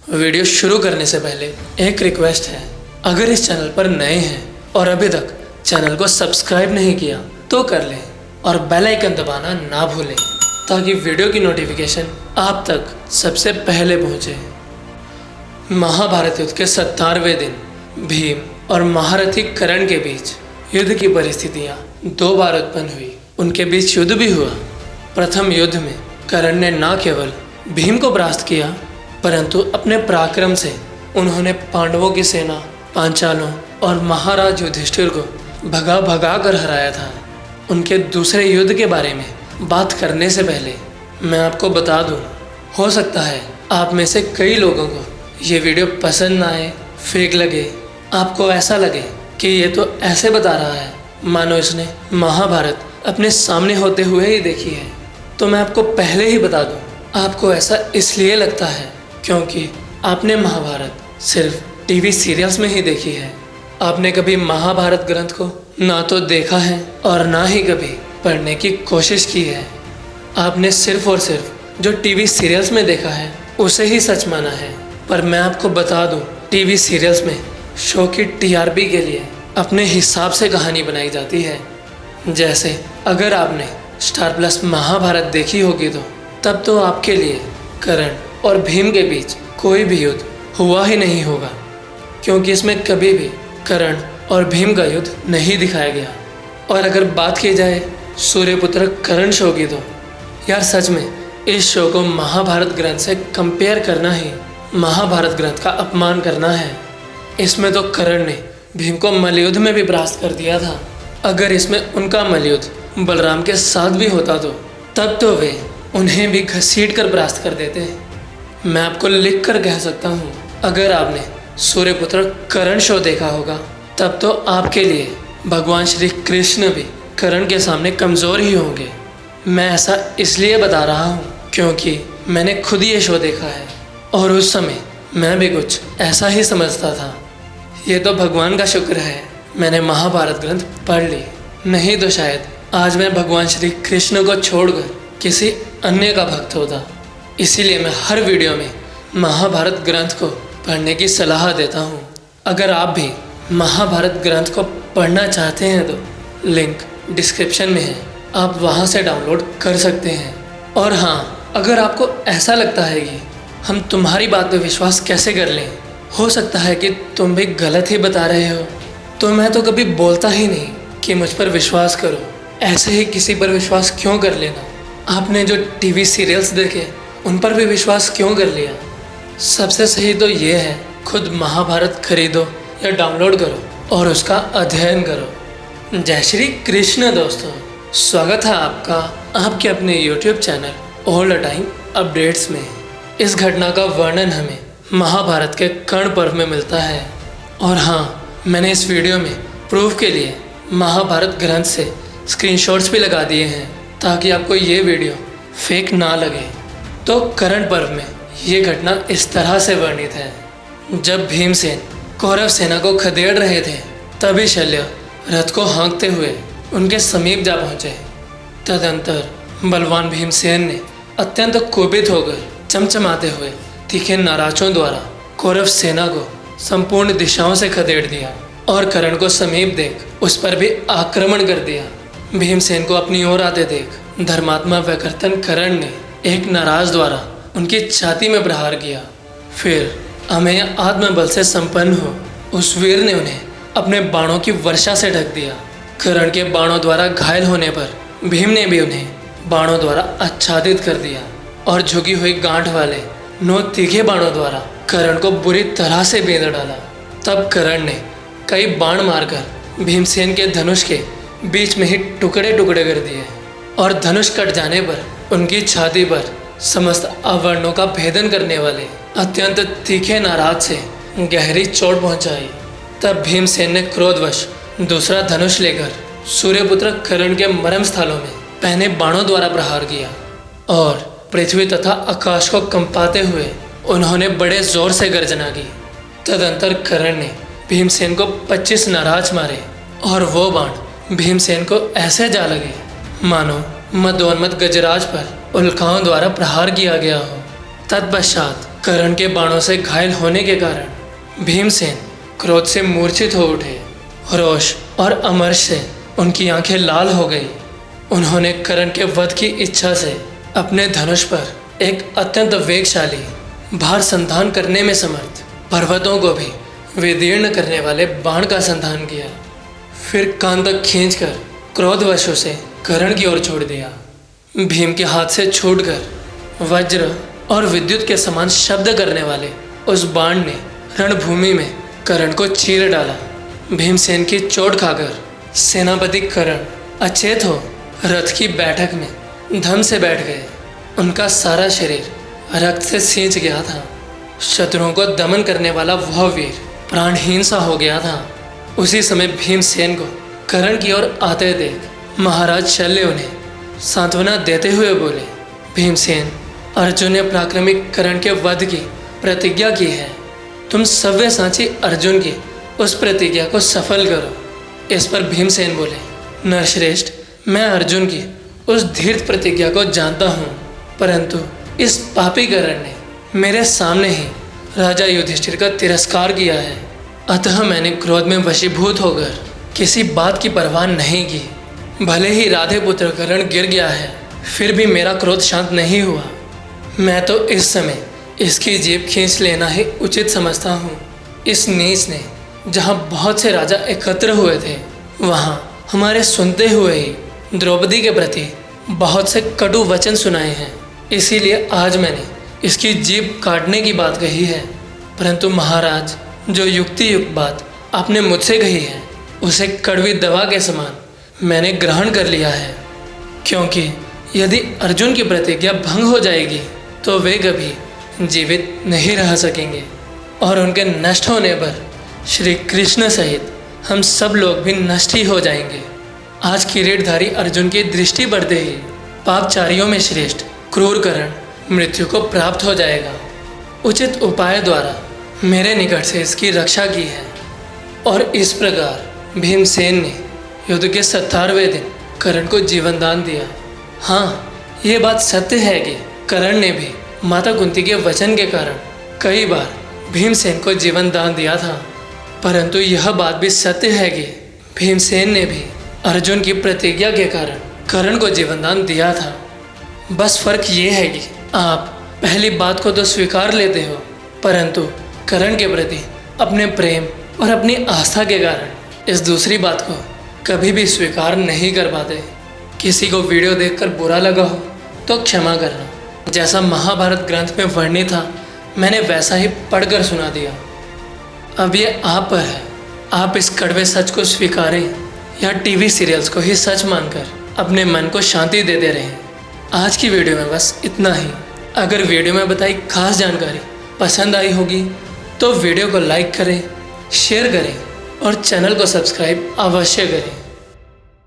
Video शुरू करने से पहले एक रिक्वेस्ट है, अगर इस चैनल पर नए हैं और अभी तक चैनल को सब्सक्राइब नहीं किया तो कर लें और बेल आइकन दबाना ना भूलें ताकि वीडियो की नोटिफिकेशन आप तक सबसे पहले पहुंचे। महाभारत युद्ध के 17वें दिन भीम और महारथी कर्ण के बीच युद्ध की परिस्थितियां 2 बार उत्पन्न हुई। उनके बीच युद्ध भी हुआ। प्रथम युद्ध में कर्ण ने न केवल भीम को परास्त किया परंतु अपने पराक्रम से उन्होंने पांडवों की सेना, पांचालों और महाराज युधिष्ठिर को भगा भगा कर हराया था। उनके दूसरे युद्ध के बारे में बात करने से पहले मैं आपको बता दूं, हो सकता है आप में से कई लोगों को ये वीडियो पसंद ना आए, फेक लगे, आपको ऐसा लगे कि ये तो ऐसे बता रहा है मानो इसने महाभारत अपने सामने होते हुए ही देखी है। तो मैं आपको पहले ही बता दूं, आपको ऐसा इसलिए लगता है क्योंकि आपने महाभारत सिर्फ टीवी सीरियल्स में ही देखी है। आपने कभी महाभारत ग्रंथ को ना तो देखा है और ना ही कभी पढ़ने की कोशिश की है। आपने सिर्फ और सिर्फ जो टीवी सीरियल्स में देखा है उसे ही सच माना है। पर मैं आपको बता दूं, टीवी सीरियल्स में शो की टीआरपी के लिए अपने हिसाब से कहानी बनाई जाती है। जैसे अगर आपने स्टार प्लस महाभारत देखी होगी तो तब तो आपके लिए कर्ण और भीम के बीच कोई भी युद्ध हुआ ही नहीं होगा, क्योंकि इसमें कभी भी कर्ण और भीम का युद्ध नहीं दिखाया गया। और अगर बात की जाए सूर्यपुत्र कर्ण शो की तो यार सच में इस शो को महाभारत ग्रंथ से कंपेयर करना ही महाभारत ग्रंथ का अपमान करना है। इसमें तो कर्ण ने भीम को मल्लयुद्ध में भी परास्त कर दिया था। अगर इसमें उनका मल्लयुद्ध बलराम के साथ भी होता तो तब तो वे उन्हें भी घसीट कर परास्त कर देते। मैं आपको लिख कर कह सकता हूँ, अगर आपने सूर्यपुत्र कर्ण शो देखा होगा तब तो आपके लिए भगवान श्री कृष्ण भी कर्ण के सामने कमज़ोर ही होंगे। मैं ऐसा इसलिए बता रहा हूँ क्योंकि मैंने खुद ये शो देखा है और उस समय मैं भी कुछ ऐसा ही समझता था। ये तो भगवान का शुक्र है मैंने महाभारत ग्रंथ पढ़ ली, नहीं तो शायद आज मैं भगवान श्री कृष्ण को छोड़कर किसी अन्य का भक्त होता। इसीलिए मैं हर वीडियो में महाभारत ग्रंथ को पढ़ने की सलाह देता हूँ। अगर आप भी महाभारत ग्रंथ को पढ़ना चाहते हैं तो लिंक डिस्क्रिप्शन में है, आप वहाँ से डाउनलोड कर सकते हैं। और हाँ, अगर आपको ऐसा लगता है कि हम तुम्हारी बात पर विश्वास कैसे कर लें, हो सकता है कि तुम भी गलत ही बता रहे हो, तो मैं तो कभी बोलता ही नहीं कि मुझ पर विश्वास करो। ऐसे ही किसी पर विश्वास क्यों कर लेना। आपने जो टीवी सीरियल्स देखे उन पर भी विश्वास क्यों कर लिया। सबसे सही तो ये है, खुद महाभारत खरीदो या डाउनलोड करो और उसका अध्ययन करो। जय श्री कृष्ण दोस्तों, स्वागत है आपका आपके अपने YouTube channel all the time updates में। इस घटना का वर्णन हमें महाभारत के कर्ण पर्व में मिलता है। और हाँ, मैंने इस वीडियो में प्रूफ के लिए महाभारत ग्रंथ से स्क्रीनशॉट्स भी लगा दिए हैं ताकि आपको ये वीडियो फेक ना लगे। तो कर्ण पर्व में ये घटना इस तरह से वर्णित है। जब भीमसेन कौरव सेना को खदेड़ रहे थे तभी शल्य रथ को हाँकते हुए उनके समीप जा पहुँचे। तदंतर बलवान भीमसेन ने अत्यंत कोपित होकर चमचमाते हुए तीखे नाराजों द्वारा कौरव सेना को संपूर्ण दिशाओं से खदेड़ दिया और कर्ण को समीप देख उस पर भी आक्रमण कर दिया। भीमसेन को अपनी ओर आते देख धर्मात्मा व्यकर्तन कर्ण ने एक नाराज द्वारा उनकी छाती में प्रहार किया। फिर अमेय आत्मबल से संपन्न हो उस वीर ने उन्हें अपने बाणों की वर्षा से ढक दिया। कर्ण के बाणों द्वारा घायल होने पर भीम ने भी उन्हें बाणों द्वारा आच्छादित कर दिया और झुकी हुई गांठ वाले 9 तीखे बाणों द्वारा कर्ण को बुरी तरह से बेंध डाला। तब कर्ण ने कई बाण मारकर भीमसेन के धनुष के बीच में ही टुकड़े टुकड़े कर दिए और धनुष कट जाने पर उनकी छाती पर समस्त आवरणों का भेदन करने वाले अत्यंत तीखे नाराज से गहरी चोट पहुंचाई। तब भीमसेन ने क्रोधवश दूसरा धनुष लेकर सूर्यपुत्र कर्ण के मर्म स्थलों में पहने बाणों द्वारा प्रहार किया और पृथ्वी तथा आकाश को कंपाते हुए उन्होंने बड़े जोर से गर्जना की। तदंतर कर्ण ने भीमसेन को 25 नाराज मारे और वो बाण भीमसेन को ऐसे जा लगे मानो मदोन्मत्त गजराज पर उल्काओं द्वारा प्रहार किया गया हो। तत्पश्चात कर्ण के बाणों से घायल होने के कारण भीमसेन क्रोध से मूर्छित हो उठे। रोष और अमर्ष से उनकी आंखें लाल हो गई। उन्होंने कर्ण के वध की इच्छा से अपने धनुष पर एक अत्यंत वेगशाली भार संधान करने में समर्थ पर्वतों को भी विदीर्ण करने वाले बाण का संधान किया। फिर कान तक खींचकर क्रोधवश उसे कर्ण की ओर छोड़ दिया। भीम के हाथ से छूटकर वज्र और विद्युत के समान शब्द करने वाले उस बाण ने रणभूमि में कर्ण को चीर डाला। भीमसेन की चोट खाकर सेनापति कर्ण अचेत हो रथ की बैठक में धम से बैठ गए। उनका सारा शरीर रक्त से सींच गया था। शत्रुओं को दमन करने वाला वह वीर प्राणहीन सा हो गया था। उसी समय भीमसेन को कर्ण की ओर आते देख महाराज शल्य उन्हें सांत्वना देते हुए बोले, भीमसेन, अर्जुन ने पराक्रमिक कर्ण के वध की प्रतिज्ञा की है। तुम सव्यसाची अर्जुन की उस प्रतिज्ञा को सफल करो। इस पर भीमसेन बोले, नरश्रेष्ठ, मैं अर्जुन की उस धीर्थ प्रतिज्ञा को जानता हूँ, परंतु इस पापी कर्ण ने मेरे सामने ही राजा युधिष्ठिर का तिरस्कार किया है। अतः मैंने क्रोध में वशीभूत होकर किसी बात की परवाह नहीं की। भले ही राधे पुत्र कर्ण गिर गया है, फिर भी मेरा क्रोध शांत नहीं हुआ। मैं तो इस समय इसकी जीभ खींच लेना ही उचित समझता हूँ। इस नीच ने जहाँ बहुत से राजा एकत्र हुए थे, वहाँ हमारे सुनते हुए ही द्रौपदी के प्रति बहुत से कटु वचन सुनाए हैं। इसीलिए आज मैंने इसकी जीभ काटने की बात कही है। परंतु महाराज, जो युक्ति युक्त बात आपने मुझसे कही है, उसे कड़वी दवा के समान मैंने ग्रहण कर लिया है। क्योंकि यदि अर्जुन की प्रतिज्ञा भंग हो जाएगी तो वे कभी जीवित नहीं रह सकेंगे और उनके नष्ट होने पर श्री कृष्ण सहित हम सब लोग भी नष्ट ही हो जाएंगे। आज किरीटधारी अर्जुन की दृष्टि बढ़ते ही पापचारियों में श्रेष्ठ क्रूर कर्ण मृत्यु को प्राप्त हो जाएगा। उचित उपाय द्वारा मेरे निकट से इसकी रक्षा की है। और इस प्रकार भीमसेन ने युद्ध के 17वें दिन कर्ण को जीवन दान दिया। हाँ, ये बात सत्य है कि कर्ण ने भी माता कुंती के वचन के कारण कई बार भीमसेन को जीवन दान दिया था, परंतु यह बात भी सत्य है कि भीमसेन ने भी अर्जुन की प्रतिज्ञा के कारण कर्ण को जीवन दान दिया था। बस फर्क ये है कि आप पहली बात को तो स्वीकार लेते हो, परंतु कर्ण के प्रति अपने प्रेम और अपनी आस्था के कारण इस दूसरी बात को कभी भी स्वीकार नहीं कर पाते। किसी को वीडियो देखकर बुरा लगा हो तो क्षमा करना। जैसा महाभारत ग्रंथ में वर्णित था, मैंने वैसा ही पढ़कर सुना दिया। अब ये आप पर है, आप इस कड़वे सच को स्वीकारें या टीवी सीरियल्स को ही सच मानकर अपने मन को शांति देते रहें। आज की वीडियो में बस इतना ही। अगर वीडियो में बताई खास जानकारी पसंद आई होगी तो वीडियो को लाइक करें, शेयर करें और चैनल को सब्सक्राइब अवश्य करें।